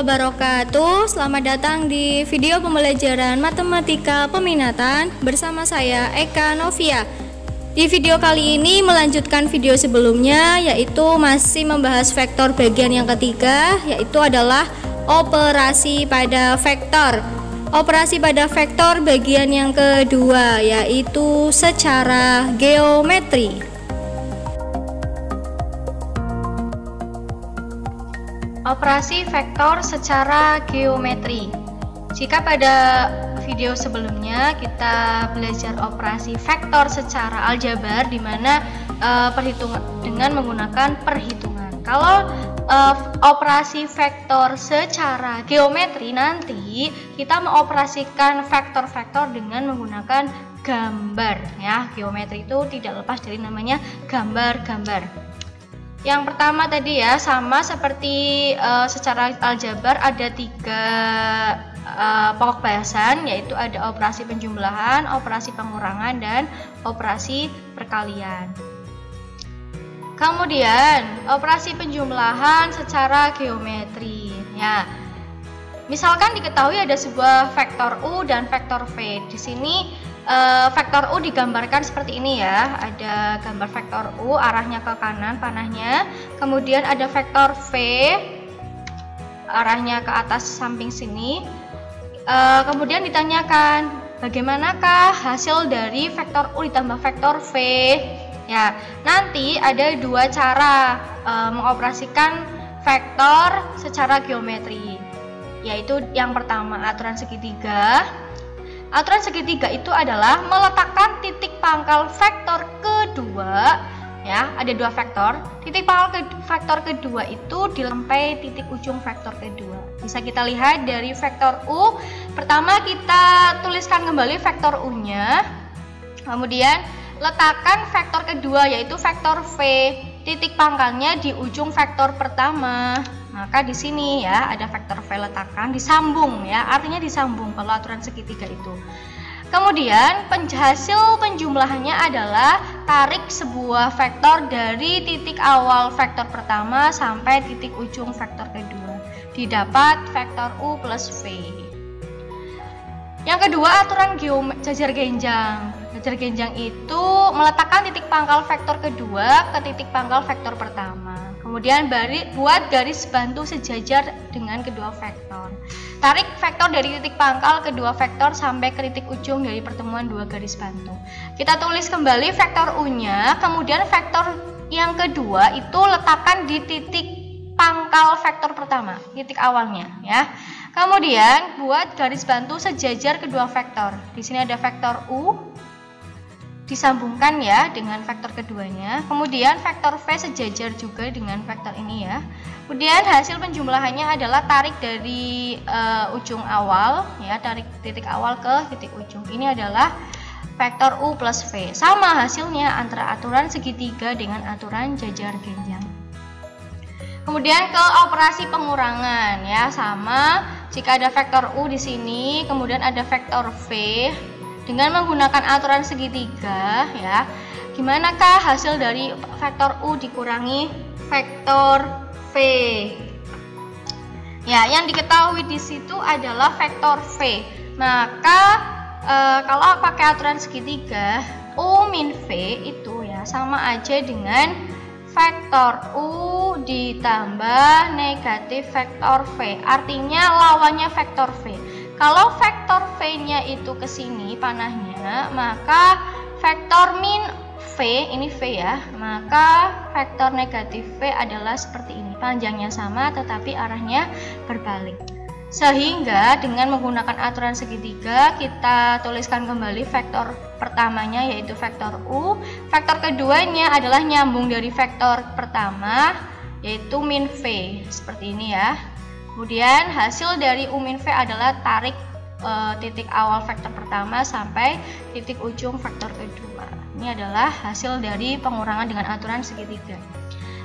wabarakatuh. Selamat datang di video pembelajaran matematika peminatan bersama saya Eka Novia. Di video kali ini melanjutkan video sebelumnya, yaitu masih membahas vektor bagian yang ketiga, yaitu adalah operasi pada vektor. Operasi pada vektor bagian yang kedua, yaitu secara geometri. Operasi vektor secara geometri. Jika pada video sebelumnya kita belajar operasi vektor secara aljabar, di mana perhitungan dengan menggunakan perhitungan. Kalau operasi vektor secara geometri, nanti kita mengoperasikan vektor-vektor dengan menggunakan gambar, ya. Geometri itu tidak lepas dari namanya gambar-gambar. Yang pertama tadi ya, sama seperti secara aljabar, ada tiga pokok bahasan, yaitu ada operasi penjumlahan, operasi pengurangan, dan operasi perkalian. Kemudian operasi penjumlahan secara geometri, ya. Misalkan diketahui ada sebuah vektor U dan vektor V. Di sini vektor U digambarkan seperti ini ya. Ada gambar vektor U, arahnya ke kanan panahnya. Kemudian ada vektor V, arahnya ke atas samping sini. Kemudian ditanyakan, bagaimanakah hasil dari vektor U ditambah vektor V? Ya, nanti ada dua cara mengoperasikan vektor secara geometri, yaitu yang pertama aturan segitiga. Aturan segitiga itu adalah meletakkan titik pangkal vektor kedua, ya, ada dua vektor. Titik pangkal vektor kedua itu sampai titik ujung vektor kedua. Bisa kita lihat dari vektor U. Pertama kita tuliskan kembali vektor U-nya. Kemudian letakkan vektor kedua, yaitu vektor V. Titik pangkalnya di ujung vektor pertama. Maka di sini ya ada vektor V letakkan, disambung ya, artinya disambung kalau aturan segitiga itu. Kemudian hasil penjumlahannya adalah tarik sebuah vektor dari titik awal vektor pertama sampai titik ujung vektor kedua. Didapat vektor U plus V. Yang kedua, aturan jajar genjang. Jajar genjang itu meletakkan titik pangkal vektor kedua ke titik pangkal vektor pertama. Kemudian buat garis bantu sejajar dengan kedua vektor. Tarik vektor dari titik pangkal kedua vektor sampai ke titik ujung dari pertemuan dua garis bantu. Kita tulis kembali vektor U-nya, kemudian vektor yang kedua itu letakkan di titik pangkal vektor pertama, titik awalnya ya. Kemudian buat garis bantu sejajar kedua vektor. Di sini ada vektor U, disambungkan ya dengan vektor keduanya. Kemudian vektor V sejajar juga dengan vektor ini ya. Kemudian hasil penjumlahannya adalah tarik dari ujung awal ya, tarik titik awal ke titik ujung. Ini adalah vektor U plus V. Sama hasilnya antara aturan segitiga dengan aturan jajar genjang. Kemudian ke operasi pengurangan ya, sama. Jika ada vektor U di sini, kemudian ada vektor V, dengan menggunakan aturan segitiga ya, gimanakah hasil dari vektor U dikurangi vektor V? Ya, yang diketahui di situ adalah vektor V. Maka kalau pakai aturan segitiga, U min V itu ya sama aja dengan vektor U ditambah negatif vektor V. Artinya lawannya vektor V. Kalau vektor V-nya itu ke sini panahnya, maka vektor min V, ini V ya, maka vektor negatif V adalah seperti ini. Panjangnya sama tetapi arahnya berbalik. Sehingga dengan menggunakan aturan segitiga, kita tuliskan kembali vektor pertamanya, yaitu vektor U. Vektor keduanya adalah nyambung dari vektor pertama, yaitu min V, seperti ini ya. Kemudian hasil dari U min V adalah tarik titik awal vektor pertama sampai titik ujung vektor kedua. Ini adalah hasil dari pengurangan dengan aturan segitiga.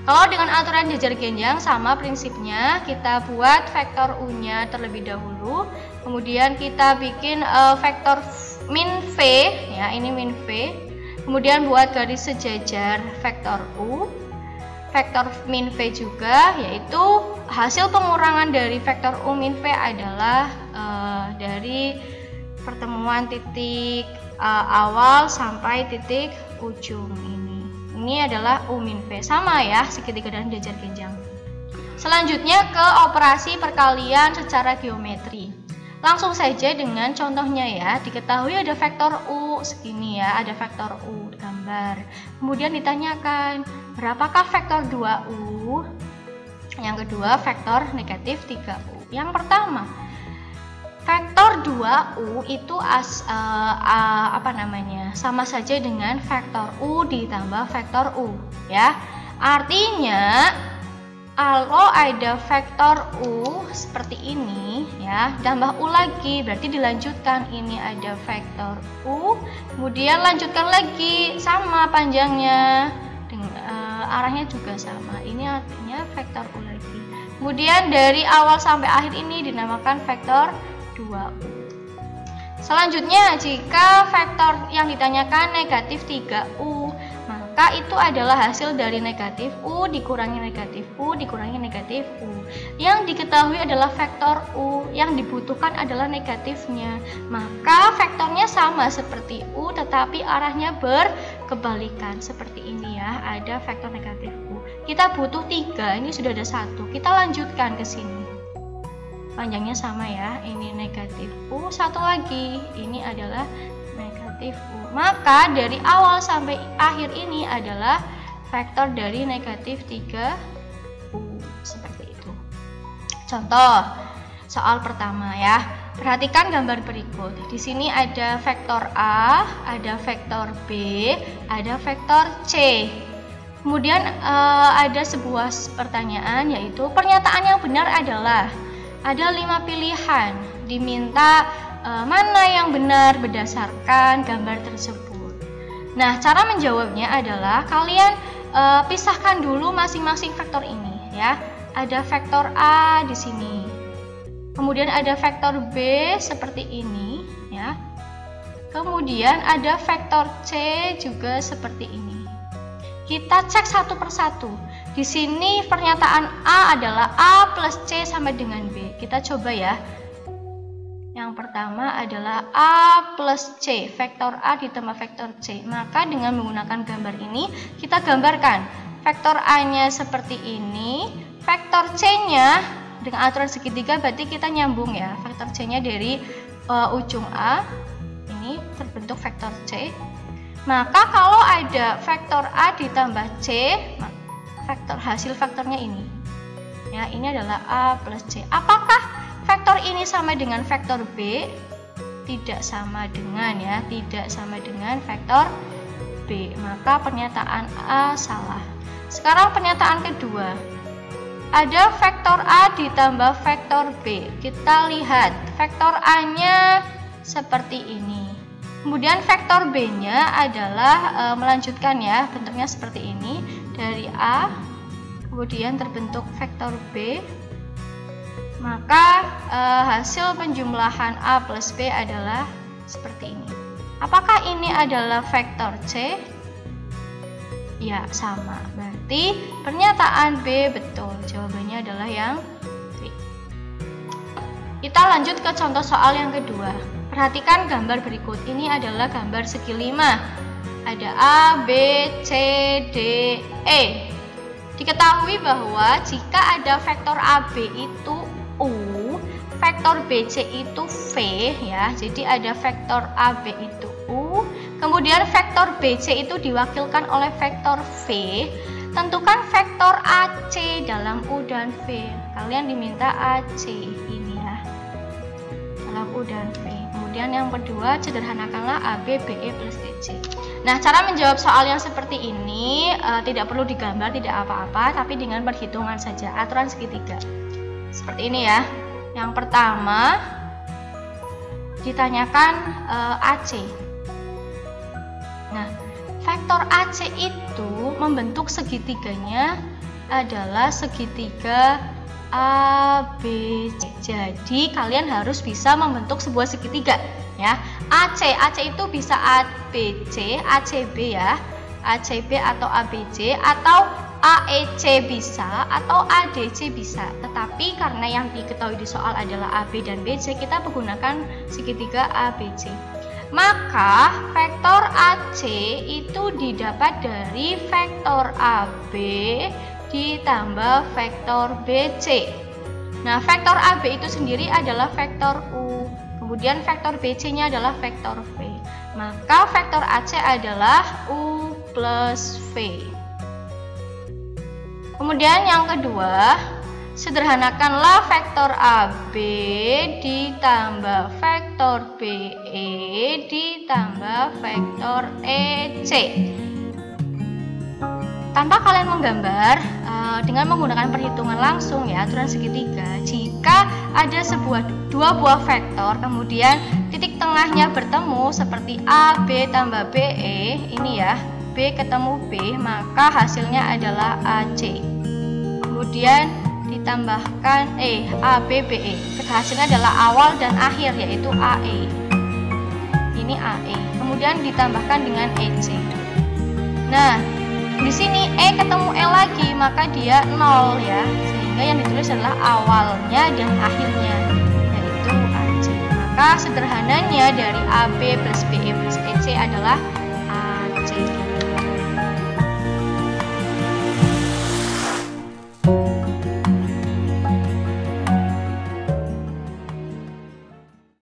Kalau dengan aturan jajar genjang sama prinsipnya, kita buat vektor U-nya terlebih dahulu. Kemudian kita bikin vektor min V, ya ini min V. Kemudian buat garis sejajar vektor U. vektor min V juga, yaitu hasil pengurangan dari vektor U min V adalah dari pertemuan titik awal sampai titik ujung ini. Ini adalah U min V, sama ya, segitiga dan jajar genjang. Selanjutnya ke operasi perkalian secara geometri. Langsung saja dengan contohnya ya. Diketahui ada vektor U segini ya, ada vektor U gambar. Kemudian ditanyakan, berapakah vektor 2U? Yang kedua, vektor negatif 3U. Yang pertama, vektor 2U itu sama saja dengan vektor U ditambah vektor U ya. Artinya kalau ada vektor U seperti ini ya, tambah U lagi, berarti dilanjutkan. Ini ada vektor U, kemudian lanjutkan lagi sama panjangnya, arahnya juga sama. Ini artinya vektor U lagi. Kemudian dari awal sampai akhir ini dinamakan vektor 2U. Selanjutnya, jika vektor yang ditanyakan negatif 3U, maka itu adalah hasil dari negatif U dikurangi negatif U dikurangi negatif U. Yang diketahui adalah vektor U, yang dibutuhkan adalah negatifnya. Maka vektornya sama seperti U, tetapi arahnya berkebalikan seperti ini ya. Ada vektor negatif U. Kita butuh 3, ini sudah ada 1. Kita lanjutkan ke sini. Panjangnya sama ya, ini negatif U, satu lagi, ini adalah negatif U. Maka dari awal sampai akhir ini adalah vektor dari negatif 3U, seperti itu. Contoh soal pertama ya. Perhatikan gambar berikut. Di sini ada vektor A, ada vektor B, ada vektor C. Kemudian ada sebuah pertanyaan, yaitu pernyataan yang benar adalah ada 5 pilihan, diminta mana yang benar berdasarkan gambar tersebut. Nah, cara menjawabnya adalah kalian pisahkan dulu masing-masing vektor ini ya. Ada vektor A di sini. Kemudian ada vektor B seperti ini ya. Kemudian ada vektor C juga seperti ini. Kita cek satu persatu. Di sini pernyataan A adalah A plus C sama dengan B. Kita coba ya. Yang pertama adalah A plus C, vektor A ditambah vektor C. Maka dengan menggunakan gambar ini, kita gambarkan vektor A-nya seperti ini, vektor C-nya dengan aturan segitiga, berarti kita nyambung ya. Vektor C-nya dari ujung A, ini terbentuk vektor C. Maka kalau ada vektor A ditambah C, hasil vektornya ini ya, ini adalah A plus C. Apakah vektor ini sama dengan vektor B? Tidak sama dengan ya, tidak sama dengan vektor B. Maka pernyataan A salah. Sekarang pernyataan kedua, ada vektor A ditambah vektor B. Kita lihat vektor A-nya seperti ini, kemudian vektor B-nya adalah melanjutkan ya, bentuknya seperti ini. Dari A kemudian terbentuk vektor B, maka hasil penjumlahan A plus B adalah seperti ini. Apakah ini adalah vektor C? Ya, sama. Berarti pernyataan B betul. Jawabannya adalah yang B. Kita lanjut ke contoh soal yang kedua. Perhatikan gambar berikut. Ini adalah gambar segi 5. Ada A, B, C, D, E. Diketahui bahwa jika ada vektor AB itu U, vektor BC itu V ya. Jadi ada vektor AB itu U, kemudian vektor BC itu diwakilkan oleh vektor V. Tentukan vektor AC dalam U dan V. Kalian diminta AC ini ya, dalam U dan V. Kemudian yang kedua, sederhanakanlah AB, BE plus DC. Nah, cara menjawab soal yang seperti ini tidak perlu digambar, tidak apa-apa, tapi dengan perhitungan saja, aturan segitiga. Seperti ini ya. Yang pertama, ditanyakan AC. Nah, vektor AC itu membentuk segitiganya adalah segitiga ABC. Jadi kalian harus bisa membentuk sebuah segitiga ya. AC itu bisa ABC, ACB ya, ACB atau ABC, atau AEC bisa atau ADC bisa, tetapi karena yang diketahui di soal adalah AB dan BC, kita menggunakan segitiga ABC. Maka vektor AC itu didapat dari vektor AB ditambah vektor BC. Nah, vektor AB itu sendiri adalah vektor U, kemudian vektor BC-nya adalah vektor V. Maka vektor AC adalah U plus V. Kemudian yang kedua, sederhanakanlah vektor AB ditambah vektor BE ditambah vektor EC. Tanpa kalian menggambar, dengan menggunakan perhitungan langsung ya, aturan segitiga, jika ada dua buah vektor, kemudian titik tengahnya bertemu seperti AB tambah BE, ini ya, B ketemu B, maka hasilnya adalah AC. Kemudian ditambahkan AB BE, hasilnya adalah awal dan akhir, yaitu AE. Ini AE. Kemudian ditambahkan dengan EC. Nah, di sini E ketemu E lagi, maka dia 0 ya, sehingga yang ditulis adalah awalnya dan akhirnya, yaitu AC. Maka sederhananya dari AB plus BE plus EC adalah AC.